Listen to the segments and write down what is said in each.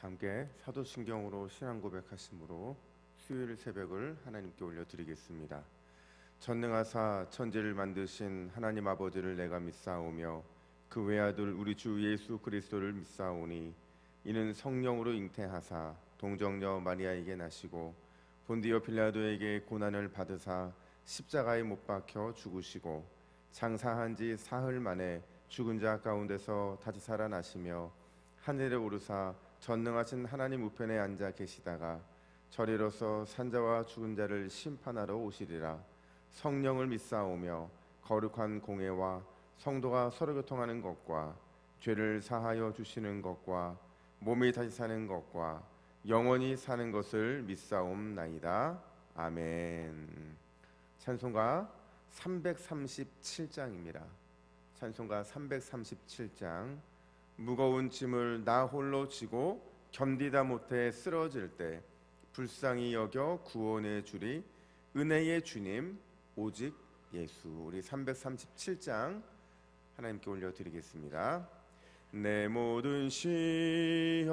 함께 사도신경으로 신앙 고백하심으로 수요일 새벽을 하나님께 올려드리겠습니다. 전능하사 천지를 만드신 하나님 아버지를 내가 믿사오며 그 외아들 우리 주 예수 그리스도를 믿사오니 이는 성령으로 잉태하사 동정녀 마리아에게 나시고 본디오 빌라도에게 고난을 받으사 십자가에 못 박혀 죽으시고 장사한 지 사흘 만에 죽은 자 가운데서 다시 살아나시며 하늘에 오르사 전능하신 하나님 우편에 앉아 계시다가 저리로서 산자와 죽은 자를 심판하러 오시리라. 성령을 믿사오며 거룩한 공회와 성도가 서로 교통하는 것과 죄를 사하여 주시는 것과 몸이 다시 사는 것과 영원히 사는 것을 믿사옵나이다. 아멘. 찬송가 337장입니다. 찬송가 337장. 무거운 짐을 나 홀로 지고 견디다 못해 쓰러질 때 불쌍히 여겨 구원해 주리 은혜의 주님 오직 예수. 우리 337장 하나님께 올려드리겠습니다. 내 모든 시험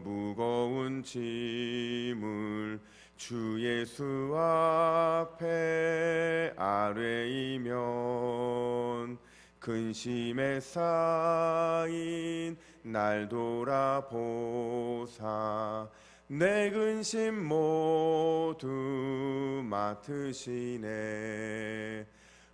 무거운 짐을 주 예수 앞에 아뢰이면 근심에 쌓인 날 돌아보사 내 근심 모두 맡으시네.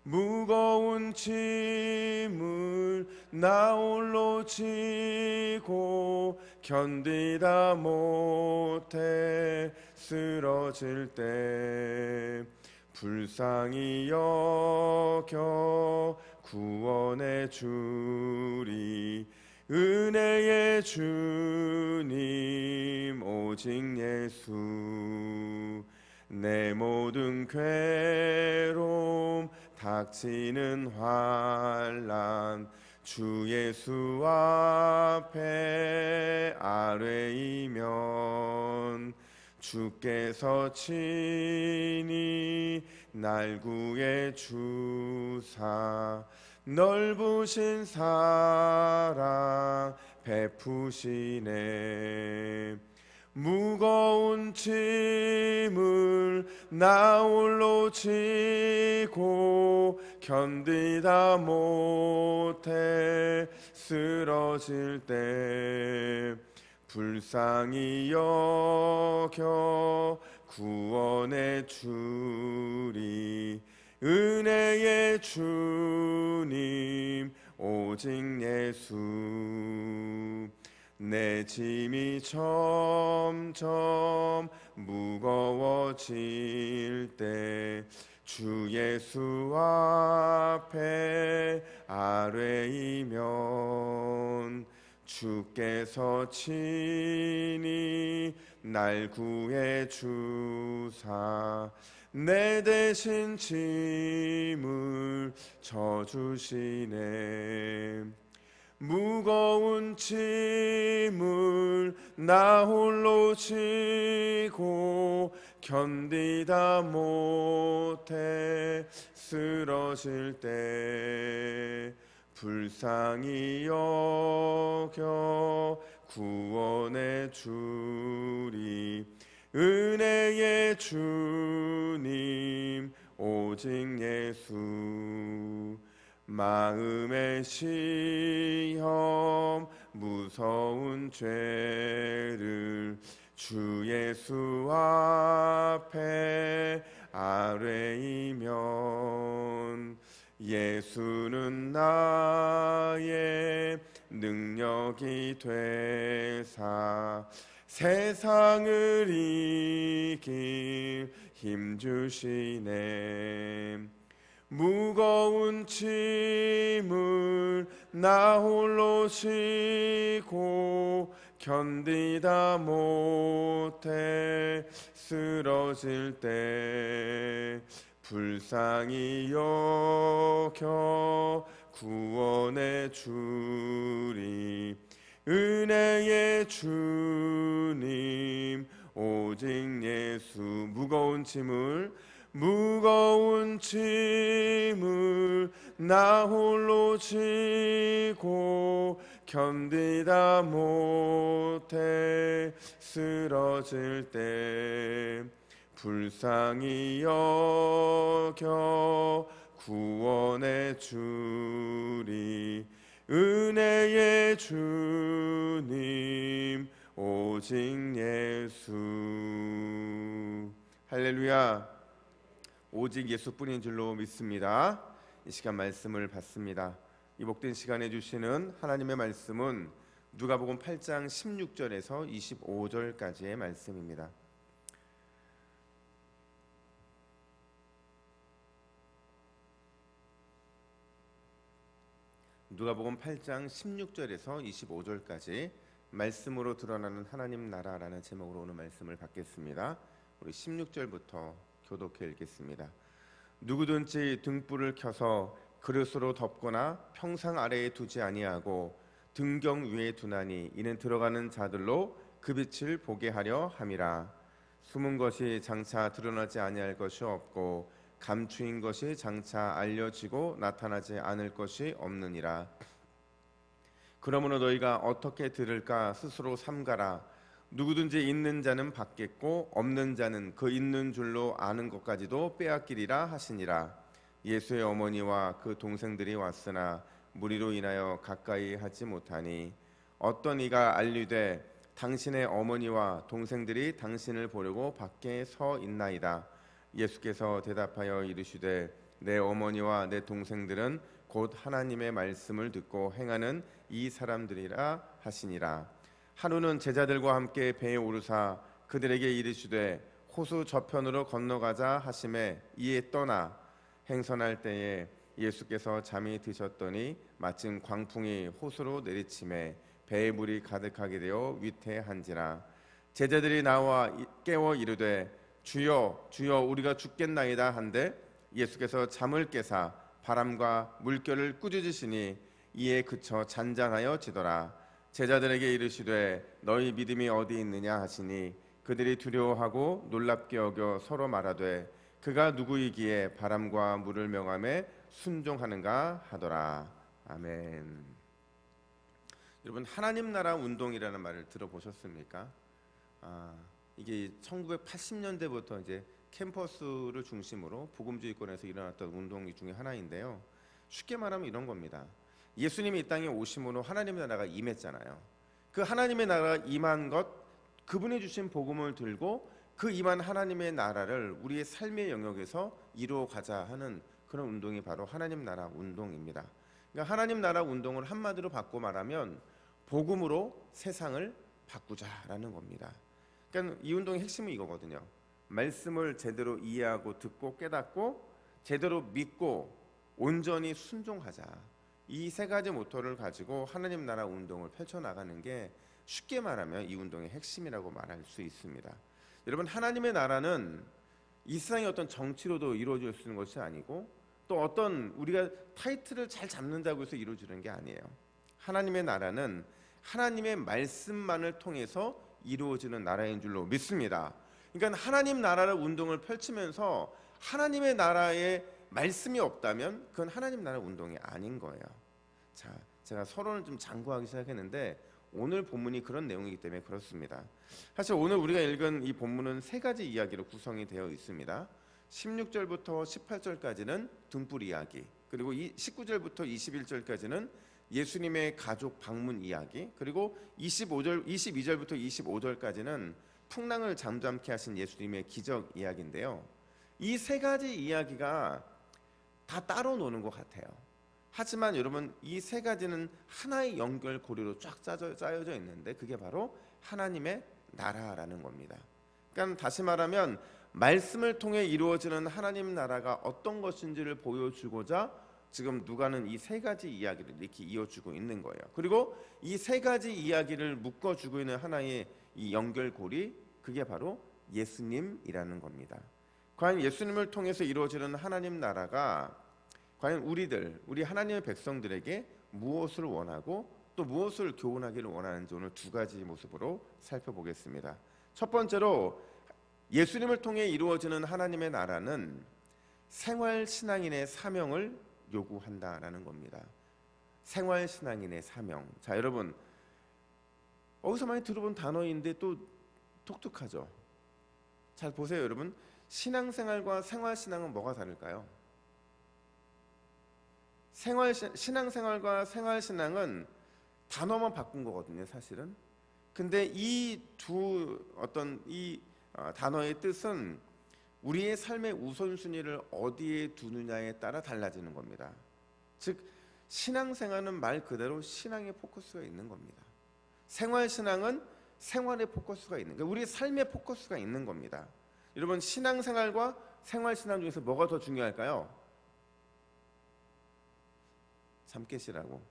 무거운 짐을 나 홀로 지고 견디다 못해 쓰러질 때 불쌍히 여겨 구원해 주리 은혜의 주님 오직 예수. 내 모든 괴로움 닥치는 환난 주 예수 앞에 아뢰이면 주께서 친히 날 구해 주사 넓으신 사랑 베푸시네. 무거운 짐을 나 홀로 지고 견디다 못해 쓰러질 때 불쌍히 여겨 구원해 주리 은혜의 주님 오직 예수. 내 짐이 점점 무거워질 때 주 예수 앞에 아뢰이면 주께서 친히 날 구해 주사 내 대신 짐을 져주시네. 무거운 짐을 나 홀로 지고 견디다 못해 쓰러질 때 불쌍히 여겨 구원해 주리 은혜의 주님 오직 예수. 마음의 시험 무서운 죄를 주 예수 앞에 아뢰이면 예수는 나의 능력이 되사 세상을 이길 힘 주시네. 무거운 짐을 나 홀로 지고 견디다 못해 쓰러질 때 불쌍히 여겨 구원해 주리 은혜의 주님 오직 예수. 무거운 짐을 무거운 짐을 나 홀로 지고 견디다 못해 쓰러질 때 불쌍히 여겨 구원해 주리. 은혜의 주님 오직 예수. 할렐루야. 오직 예수뿐인 줄로 믿습니다. 이 시간 말씀을 받습니다. 이 복된 시간에 주시는 하나님의 말씀은 누가복음 8장 16절에서 25절까지의 말씀입니다. 누가복음 8장 16절에서 25절까지 말씀으로 드러나는 하나님 나라라는 제목으로 오늘 말씀을 받겠습니다. 우리 16절부터 교독해 읽겠습니다. 누구든지 등불을 켜서 그릇으로 덮거나 평상 아래에 두지 아니하고 등경 위에 두나니 이는 들어가는 자들로 그 빛을 보게 하려 함이라. 숨은 것이 장차 드러나지 아니할 것이 없고 감추인 것이 장차 알려지고 나타나지 않을 것이 없느니라. 그러므로 너희가 어떻게 들을까 스스로 삼가라. 누구든지 있는 자는 받겠고 없는 자는 그 있는 줄로 아는 것까지도 빼앗기리라 하시니라. 예수의 어머니와 그 동생들이 왔으나 무리로 인하여 가까이 하지 못하니 어떤 이가 알리되 당신의 어머니와 동생들이 당신을 보려고 밖에 서 있나이다. 예수께서 대답하여 이르시되 내 어머니와 내 동생들은 곧 하나님의 말씀을 듣고 행하는 이 사람들이라 하시니라. 하루는 제자들과 함께 배에 오르사 그들에게 이르시되 호수 저편으로 건너가자 하심에 이에 떠나 행선할 때에 예수께서 잠이 드셨더니 마침 광풍이 호수로 내리침에 배에 물이 가득하게 되어 위태한지라. 제자들이 나와 깨워 이르되 주여 주여 우리가 죽겠나이다 한데 예수께서 잠을 깨사 바람과 물결을 꾸짖으시니 이에 그쳐 잔잔하여 지더라. 제자들에게 이르시되 너희 믿음이 어디 있느냐 하시니 그들이 두려워하고 놀랍게 여겨 서로 말하되 그가 누구이기에 바람과 물을 명함에 순종하는가 하더라. 아멘. 여러분, 하나님 나라 운동이라는 말을 들어보셨습니까? 이게 1980년대부터 이제 캠퍼스를 중심으로 복음주의권에서 일어났던 운동 중에 하나인데요. 쉽게 말하면 이런 겁니다. 예수님이 이 땅에 오심으로 하나님의 나라가 임했잖아요. 그 하나님의 나라가 임한 것, 그분이 주신 복음을 들고 그 임한 하나님의 나라를 우리의 삶의 영역에서 이루어가자 하는 그런 운동이 바로 하나님 나라 운동입니다. 그러니까 하나님 나라 운동을 한마디로 바꿔 말하면 복음으로 세상을 바꾸자라는 겁니다. 그러니까 이 운동의 핵심은 이거거든요. 말씀을 제대로 이해하고 듣고 깨닫고 제대로 믿고 온전히 순종하자. 이 세 가지 모토를 가지고 하나님 나라 운동을 펼쳐나가는 게 쉽게 말하면 이 운동의 핵심이라고 말할 수 있습니다. 여러분, 하나님의 나라는 이 세상의 어떤 정치로도 이루어질 수 있는 것이 아니고 또 어떤 우리가 타이틀을 잘 잡는다고 해서 이루어지는 게 아니에요. 하나님의 나라는 하나님의 말씀만을 통해서 이루어지는 나라인 줄로 믿습니다. 그러니까 하나님 나라를 운동을 펼치면서 하나님의 나라에 말씀이 없다면 그건 하나님 나라 운동이 아닌 거예요. 자, 제가 서론을 좀 장구하기 시작했는데 오늘 본문이 그런 내용이기 때문에 그렇습니다. 사실 오늘 우리가 읽은 이 본문은 세 가지 이야기로 구성이 되어 있습니다. 16절부터 18절까지는 등불 이야기, 그리고 19절부터 21절까지는 예수님의 가족 방문 이야기, 그리고 22절부터 25절까지는 풍랑을 잠잠케 하신 예수님의 기적 이야기인데요. 이 세 가지 이야기가 다 따로 노는 것 같아요. 하지만 여러분, 이 세 가지는 하나의 연결고리로 쫙 짜여져 있는데 그게 바로 하나님의 나라라는 겁니다. 그러니까 다시 말하면 말씀을 통해 이루어지는 하나님 나라가 어떤 것인지를 보여주고자 지금 누가는 이 세 가지 이야기를 이렇게 이어주고 있는 거예요. 그리고 이 세 가지 이야기를 묶어주고 있는 하나의 이 연결고리, 그게 바로 예수님이라는 겁니다. 과연 예수님을 통해서 이루어지는 하나님 나라가 과연 우리 하나님의 백성들에게 무엇을 원하고 또 무엇을 교훈하기를 원하는지 오늘 두 가지 모습으로 살펴보겠습니다. 첫 번째로 예수님을 통해 이루어지는 하나님의 나라는 생활신앙인의 사명을 요구한다라는 겁니다. 생활신앙인의 사명. 자, 여러분 어디서 많이 들어본 단어인데 또 독특하죠. 잘 보세요, 여러분. 신앙생활과 생활신앙은 뭐가 다를까요? 신앙생활과 생활신앙은 단어만 바꾼 거거든요, 사실은. 근데 이 단어의 뜻은 우리의 삶의 우선순위를 어디에 두느냐에 따라 달라지는 겁니다. 즉 신앙생활은 말 그대로 신앙의 포커스가 있는 겁니다. 생활신앙은 생활의 포커스가 있는, 그러니까 우리의 삶의 포커스가 있는 겁니다. 여러분, 신앙생활과 생활신앙 중에서 뭐가 더 중요할까요? 잠 깨시라고.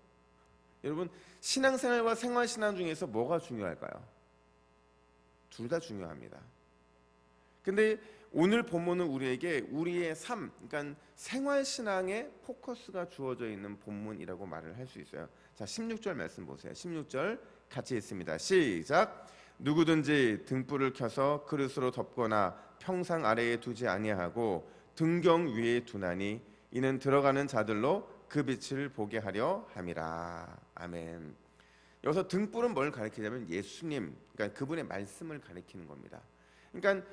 여러분, 신앙생활과 생활신앙 중에서 뭐가 중요할까요? 둘 다 중요합니다. 근데 오늘 본문은 우리에게 우리의 삶, 그러니까 생활신앙의 포커스가 주어져 있는 본문이라고 말을 할 수 있어요. 자, 16절 말씀 보세요. 16절 같이 읽습니다. 시작. 누구든지 등불을 켜서 그릇으로 덮거나 평상 아래에 두지 아니하고 등경 위에 두나니 이는 들어가는 자들로 그 빛을 보게 하려 함이라. 아멘. 여기서 등불은 뭘 가리키냐면 예수님, 그러니까 그분의 말씀을 가리키는 겁니다. 그러니까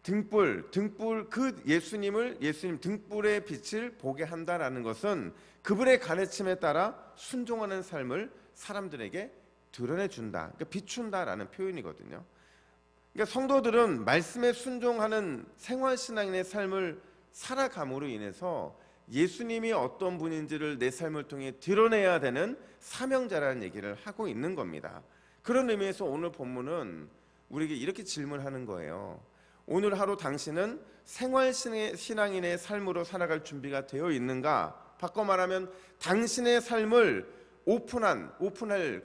등불 그 예수님 등불의 빛을 보게 한다라는 것은 그분의 가르침에 따라 순종하는 삶을 사람들에게 드러내 준다, 그러니까 비춘다라는 표현이거든요. 그러니까 성도들은 말씀에 순종하는 생활신앙인의 삶을 살아감으로 인해서 예수님이 어떤 분인지를 내 삶을 통해 드러내야 되는 사명자라는 얘기를 하고 있는 겁니다. 그런 의미에서 오늘 본문은 우리에게 이렇게 질문하는 거예요. 오늘 하루 당신은 생활신앙인의 삶으로 살아갈 준비가 되어 있는가? 바꿔 말하면 당신의 삶을 오픈할,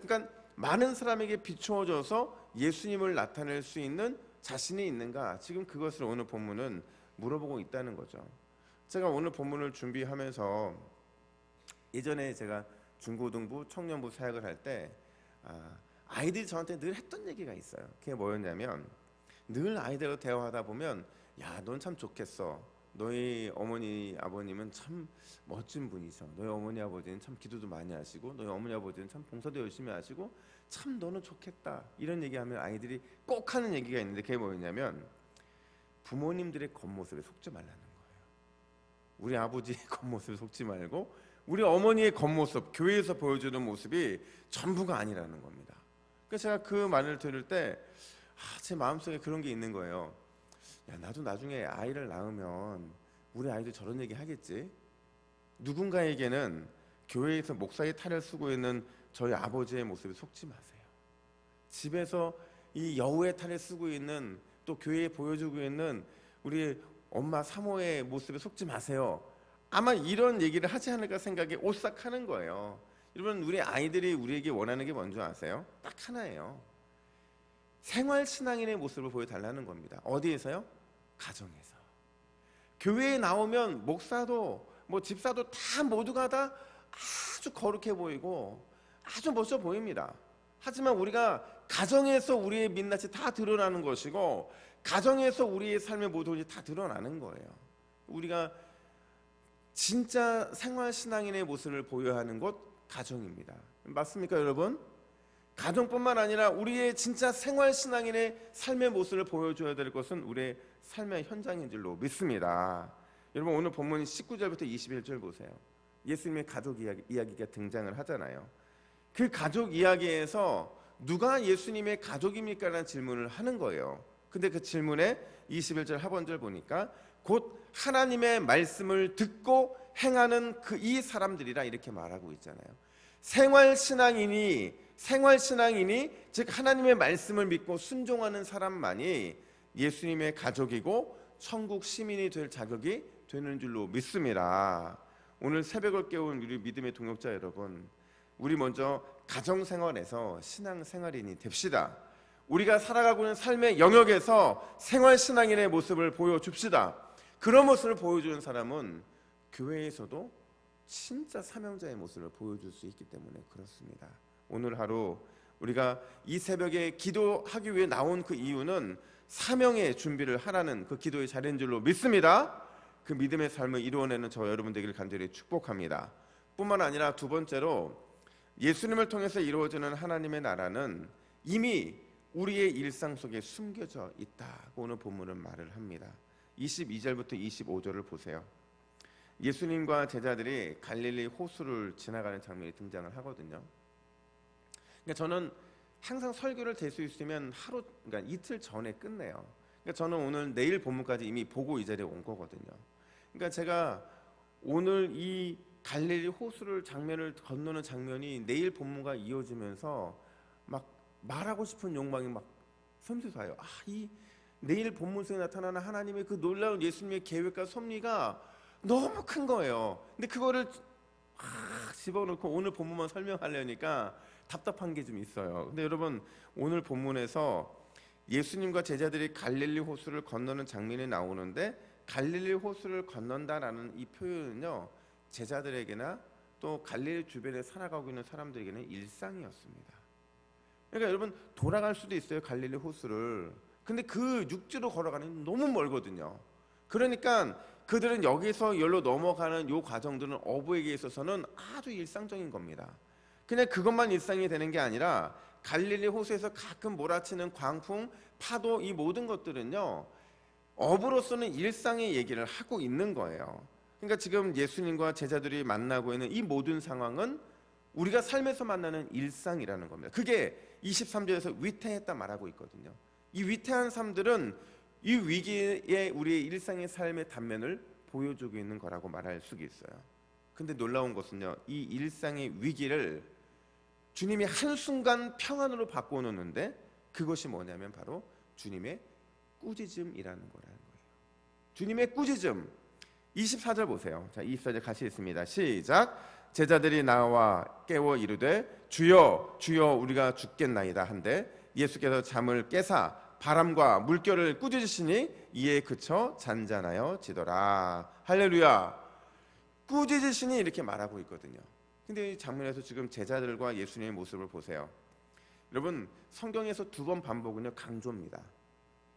그러니까 많은 사람에게 비추어져서 예수님을 나타낼 수 있는 자신이 있는가? 지금 그것을 오늘 본문은 물어보고 있다는 거죠. 제가 오늘 본문을 준비하면서 예전에 제가 중고등부, 청년부 사역을 할 때 아이들이 저한테 늘 했던 얘기가 있어요. 그게 뭐였냐면 늘 아이들과 대화하다 보면 야, 넌 참 좋겠어. 너희 어머니 아버님은 참 멋진 분이셔. 너희 어머니 아버지는 참 기도도 많이 하시고 너희 어머니 아버지는 참 봉사도 열심히 하시고 참 너는 좋겠다. 이런 얘기하면 아이들이 꼭 하는 얘기가 있는데 그게 뭐였냐면 부모님들의 겉모습에 속지 말라는 거예요. 우리 아버지의 겉모습에 속지 말고 우리 어머니의 겉모습, 교회에서 보여주는 모습이 전부가 아니라는 겁니다. 그래서 제가 그 말을 들을 때 제 마음속에 그런 게 있는 거예요. 야, 나도 나중에 아이를 낳으면 우리 아이도 저런 얘기 하겠지. 누군가에게는 교회에서 목사의 탈을 쓰고 있는 저희 아버지의 모습에 속지 마세요. 집에서 이 여우의 탈을 쓰고 있는, 또 교회에 보여주고 있는 우리 엄마 사모의 모습에 속지 마세요. 아마 이런 얘기를 하지 않을까 생각에 오싹하는 거예요. 여러분, 우리 아이들이 우리에게 원하는 게 뭔지 아세요? 딱 하나예요. 생활신앙인의 모습을 보여달라는 겁니다. 어디에서요? 가정에서. 교회에 나오면 목사도 집사도 다 모두가 다 아주 거룩해 보이고 아주 멋져 보입니다. 하지만 우리가 가정에서 우리의 민낯이 다 드러나는 것이고 가정에서 우리의 삶의 모습이 다 드러나는 거예요. 우리가 진짜 생활신앙인의 모습을 보여야 하는 곳 가정입니다. 맞습니까, 여러분? 가정뿐만 아니라 우리의 진짜 생활신앙인의 삶의 모습을 보여줘야 될 것은 우리의 삶의 현장인 줄로 믿습니다. 여러분, 오늘 본문 19절부터 21절 보세요. 예수님의 가족 이야기가 등장을 하잖아요. 그 가족 이야기에서 누가 예수님의 가족입니까? 라는 질문을 하는 거예요. 근데 그 질문에 21절 하반절 보니까 곧 하나님의 말씀을 듣고 행하는 이 사람들이라 이렇게 말하고 있잖아요. 생활신앙인이 즉 하나님의 말씀을 믿고 순종하는 사람만이 예수님의 가족이고 천국 시민이 될 자격이 되는 줄로 믿습니다. 오늘 새벽을 깨운 우리 믿음의 동역자 여러분, 우리 먼저 가정생활에서 신앙생활인이 됩시다. 우리가 살아가고 있는 삶의 영역에서 생활신앙인의 모습을 보여줍시다. 그런 모습을 보여주는 사람은 교회에서도 진짜 사명자의 모습을 보여줄 수 있기 때문에 그렇습니다. 오늘 하루 우리가 이 새벽에 기도하기 위해 나온 그 이유는 사명의 준비를 하라는 그 기도의 자리인 줄로 믿습니다. 그 믿음의 삶을 이루어내는 저 여러분 되기를 간절히 축복합니다. 뿐만 아니라 두 번째로 예수님을 통해서 이루어지는 하나님의 나라는 이미 우리의 일상 속에 숨겨져 있다고 오늘 본문은 말을 합니다. 22절부터 25절을 보세요. 예수님과 제자들이 갈릴리 호수를 지나가는 장면이 등장을 하거든요. 그러니까 저는 항상 설교를 될 수 있으면 그러니까 이틀 전에 끝내요. 그러니까 저는 오늘 내일 본문까지 이미 보고 이 자리에 온 거거든요. 그러니까 제가 오늘 이 갈릴리 호수를 장면을 건너는 장면이 내일 본문과 이어지면서 막 말하고 싶은 욕망이 막 샘솟아요. 이 내일 본문 속에 나타나는 하나님의 그 놀라운 예수님의 계획과 섭리가 너무 큰 거예요. 근데 그거를 집어넣고 오늘 본문만 설명하려니까 답답한 게 좀 있어요. 근데 여러분 오늘 본문에서 예수님과 제자들이 갈릴리 호수를 건너는 장면이 나오는데 갈릴리 호수를 건넌다라는 이 표현은요, 제자들에게나 또 갈릴리 주변에 살아가고 있는 사람들에게는 일상이었습니다. 그러니까 여러분 돌아갈 수도 있어요, 갈릴리 호수를. 근데 그 육지로 걸어가는 너무 멀거든요. 그러니까 그들은 여기서 여기로 넘어가는 요 과정들은 어부에게 있어서는 아주 일상적인 겁니다. 그냥 그것만 일상이 되는 게 아니라 갈릴리 호수에서 가끔 몰아치는 광풍, 파도, 이 모든 것들은요, 어부로서는 일상의 얘기를 하고 있는 거예요. 그러니까 지금 예수님과 제자들이 만나고 있는 이 모든 상황은 우리가 삶에서 만나는 일상이라는 겁니다. 그게 23절에서 위태했다 말하고 있거든요. 이 위태한 삶들은 이 위기에 우리의 일상의 삶의 단면을 보여주고 있는 거라고 말할 수 있어요. 근데 놀라운 것은요, 이 일상의 위기를 주님이 한순간 평안으로 바꿔놓는데 그것이 뭐냐면 바로 주님의 꾸짖음이라는 거라는 거예요. 주님의 꾸짖음. 24절 보세요. 자, 24절 같이 읽습니다. 시작. 제자들이 나와 깨워 이르되 주여 주여 우리가 죽겠나이다 한데 예수께서 잠을 깨사 바람과 물결을 꾸짖으시니 이에 그쳐 잔잔하여 지더라. 할렐루야. 꾸짖으시니 이렇게 말하고 있거든요. 근데 이 장면에서 지금 제자들과 예수님의 모습을 보세요. 여러분 성경에서 2번 반복은요 강조입니다.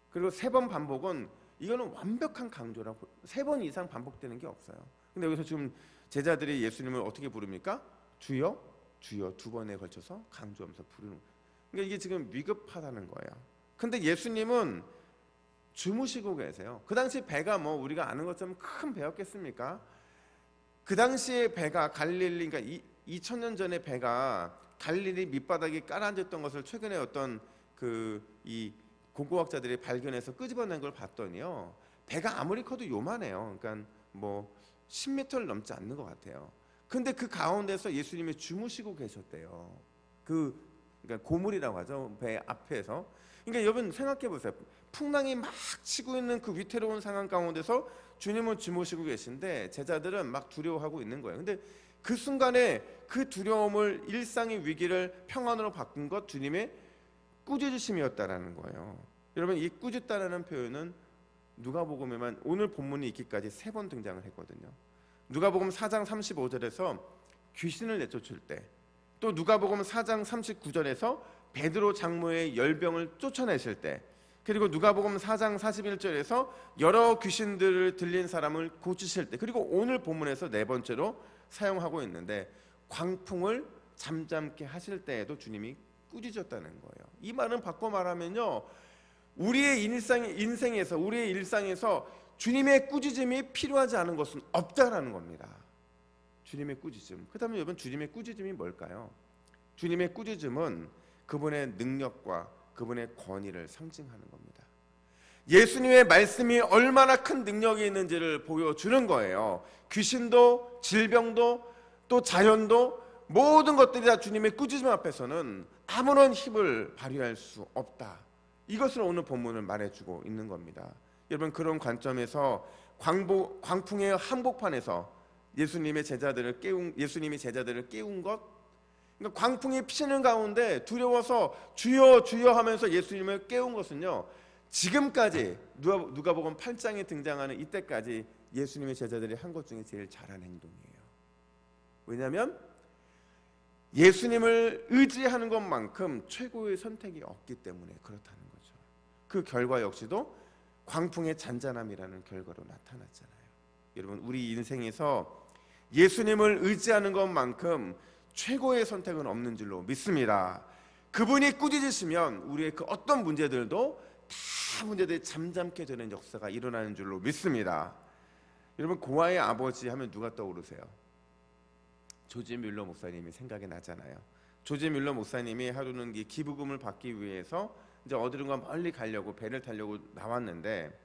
그리고 3번 반복은 이거는 완벽한 강조라고, 3번 이상 반복되는 게 없어요. 근데 여기서 지금 제자들이 예수님을 어떻게 부릅니까? 주여 주여 2번에 걸쳐서 강조하면서 부르는 거예요. 그러니까 이게 지금 위급하다는 거예요. 근데 예수님은 주무시고 계세요. 그 당시 배가 뭐 우리가 아는 것처럼 큰 배였겠습니까? 그 당시에 배가 갈릴리, 그러니까 2000년 전에 배가 갈릴리 밑바닥에 깔아앉았던 것을 최근에 어떤 이 고고학자들이 발견해서 끄집어낸 걸 봤더니요, 배가 아무리 커도 요만해요. 그러니까 뭐 10m를 넘지 않는 것 같아요. 근데 그 가운데서 예수님이 주무시고 계셨대요. 그러니까 고물이라고 하죠, 배 앞에서. 그러니까 여러분 생각해 보세요. 풍랑이 막 치고 있는 그 위태로운 상황 가운데서 주님은 주무시고 계신데 제자들은 막 두려워하고 있는 거예요. 근데 그 순간에 그 두려움을, 일상의 위기를 평안으로 바꾼 것 주님의 꾸짖으심이었다라는 거예요. 여러분 이 꾸짖다라는 표현은 누가복음에만 오늘 본문이 있기까지 3번 등장을 했거든요. 누가복음 4장 35절에서 귀신을 내쫓을 때, 또 누가복음 4장 39절에서 베드로 장로의 열병을 쫓아내실 때, 그리고 누가복음 4장 41절에서 여러 귀신들을 들린 사람을 고치실 때, 그리고 오늘 본문에서 4번째로 사용하고 있는데 광풍을 잠잠케 하실 때에도 주님이 꾸짖었다는 거예요. 이 말은 바꿔 말하면요, 우리의 인생에서, 우리의 일상에서 주님의 꾸짖음이 필요하지 않은 것은 없다라는 겁니다. 주님의 꾸짖음. 그렇다면 여러분 주님의 꾸짖음이 뭘까요? 주님의 꾸짖음은 그분의 능력과 그분의 권위를 상징하는 겁니다. 예수님의 말씀이 얼마나 큰 능력이 있는지를 보여주는 거예요. 귀신도 질병도 또 자연도 모든 것들이 다 주님의 꾸짖음 앞에서는 아무런 힘을 발휘할 수 없다. 이것을 오늘 본문은 말해주고 있는 겁니다. 여러분 그런 관점에서 광풍의 한복판에서 예수님이 제자들을 깨운 것, 그러니까 광풍이 피는 가운데 두려워서 주여 주여 하면서 예수님을 깨운 것은요, 지금까지 누가복음 8장에 등장하는 이때까지 예수님의 제자들이 한 것 중에 제일 잘한 행동이에요. 왜냐하면 예수님을 의지하는 것만큼 최고의 선택이 없기 때문에 그렇다는 거죠. 그 결과 역시도 광풍의 잔잔함이라는 결과로 나타났잖아요. 여러분, 우리 인생에서 예수님을 의지하는 것만큼 최고의 선택은 없는 줄로 믿습니다. 그분이 꾸짖으시면 우리의 그 어떤 문제들도 다 문제들이 잠잠케 되는 역사가 일어나는 줄로 믿습니다. 여러분, 고아의 아버지 하면 누가 떠오르세요? 조지 뮬러 목사님이 생각이 나잖아요. 조지 뮬러 목사님이 하루는 이 기부금을 받기 위해서 이제 어디론가 멀리 가려고 배를 타려고 나왔는데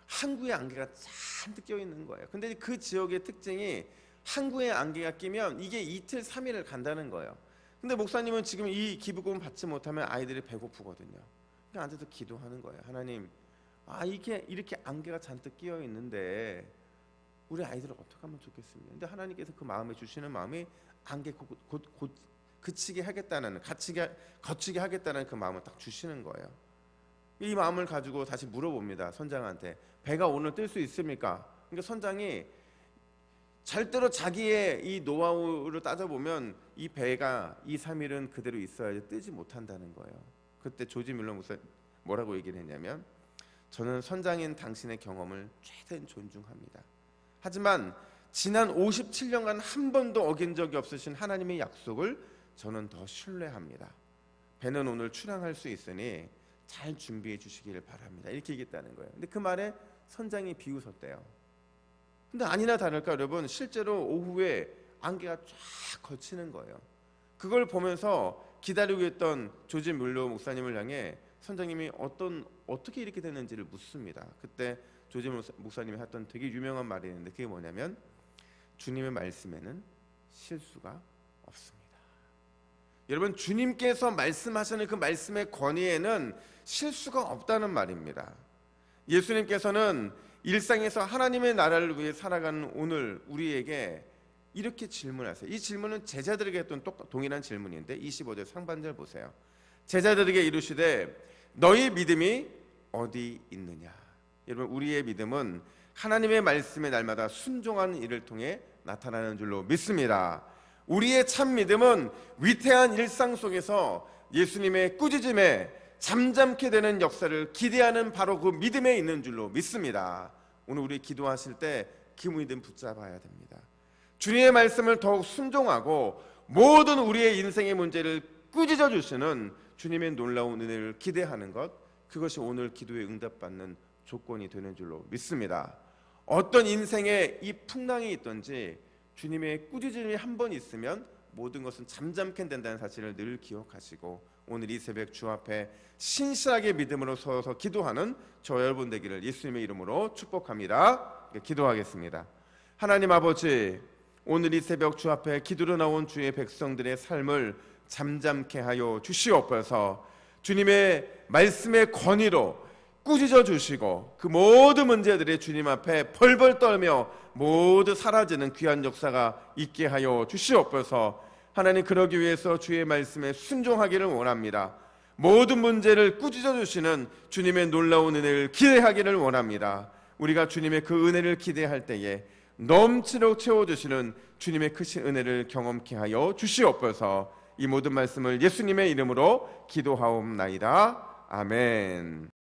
항구에 안개가 잔뜩 껴 있는 거예요. 근데 그 지역의 특징이 항구에 안개가 끼면 이게 이틀 3일을 간다는 거예요. 근데 목사님은 지금 이 기부금을 받지 못하면 아이들이 배고프거든요. 그냥 앉아서 기도하는 거예요. 하나님, 이게 이렇게 안개가 잔뜩 끼어 있는데 우리 아이들을 어떻게 하면 좋겠습니까? 근데 하나님께서 그 마음에 주시는 마음이 안개 곧 그치게 하겠다는, 거치게 하겠다는 그 마음을 딱 주시는 거예요. 이 마음을 가지고 다시 물어봅니다. 선장한테, 배가 오늘 뜰 수 있습니까? 그러니까 선장이 절대로 자기의 이 노하우를 따져보면 이 배가 2, 3일은 그대로 있어야지 뜨지 못한다는 거예요. 그때 조지 뮬러 목사 뭐라고 얘기를 했냐면, 저는 선장인 당신의 경험을 최대한 존중합니다. 하지만 지난 57년간 한 번도 어긴 적이 없으신 하나님의 약속을 저는 더 신뢰합니다. 배는 오늘 출항할 수 있으니 잘 준비해 주시기를 바랍니다. 이렇게 얘기했다는 거예요. 근데 그 말에 선장이 비웃었대요. 근데 아니나 다를까 여러분, 실제로 오후에 안개가 쫙 거치는 거예요. 그걸 보면서 기다리고 있던 조지 뮬러 목사님을 향해 선장님이 어떻게 이렇게 됐는지를 묻습니다. 그때 조지 목사님이 했던 되게 유명한 말이 있는데 그게 뭐냐면, 주님의 말씀에는 실수가 없습니다. 여러분, 주님께서 말씀하시는 그 말씀의 권위에는 실수가 없다는 말입니다. 예수님께서는 일상에서 하나님의 나라를 위해 살아가는 오늘 우리에게 이렇게 질문하세요. 이 질문은 제자들에게 했던 동일한 질문인데 25절 상반절 보세요. 제자들에게 이르시되 너희 믿음이 어디 있느냐. 여러분, 우리의 믿음은 하나님의 말씀에 날마다 순종하는 일을 통해 나타나는 줄로 믿습니다. 우리의 참 믿음은 위태한 일상 속에서 예수님의 꾸짖음에 잠잠케 되는 역사를 기대하는 바로 그 믿음에 있는 줄로 믿습니다. 오늘 우리 기도하실 때 그 믿음 붙잡아야 됩니다. 주님의 말씀을 더욱 순종하고 모든 우리의 인생의 문제를 꾸짖어 주시는 주님의 놀라운 은혜를 기대하는 것, 그것이 오늘 기도에 응답받는 조건이 되는 줄로 믿습니다. 어떤 인생에 이 풍랑이 있든지 주님의 꾸짖음이 한 번 있으면 모든 것은 잠잠케 된다는 사실을 늘 기억하시고, 오늘 이 새벽 주 앞에 신실하게 믿음으로 서서 기도하는 저 여러분 되기를 예수님의 이름으로 축복합니다. 기도하겠습니다. 하나님 아버지, 오늘 이 새벽 주 앞에 기도로 나온 주의 백성들의 삶을 잠잠케 하여 주시옵소서. 주님의 말씀의 권위로 꾸짖어 주시고 그 모든 문제들이 주님 앞에 벌벌 떨며 모두 사라지는 귀한 역사가 있게 하여 주시옵소서. 하나님, 그러기 위해서 주의 말씀에 순종하기를 원합니다. 모든 문제를 꾸짖어 주시는 주님의 놀라운 은혜를 기대하기를 원합니다. 우리가 주님의 그 은혜를 기대할 때에 넘치도록 채워주시는 주님의 크신 은혜를 경험케 하여 주시옵소서. 이 모든 말씀을 예수님의 이름으로 기도하옵나이다. 아멘.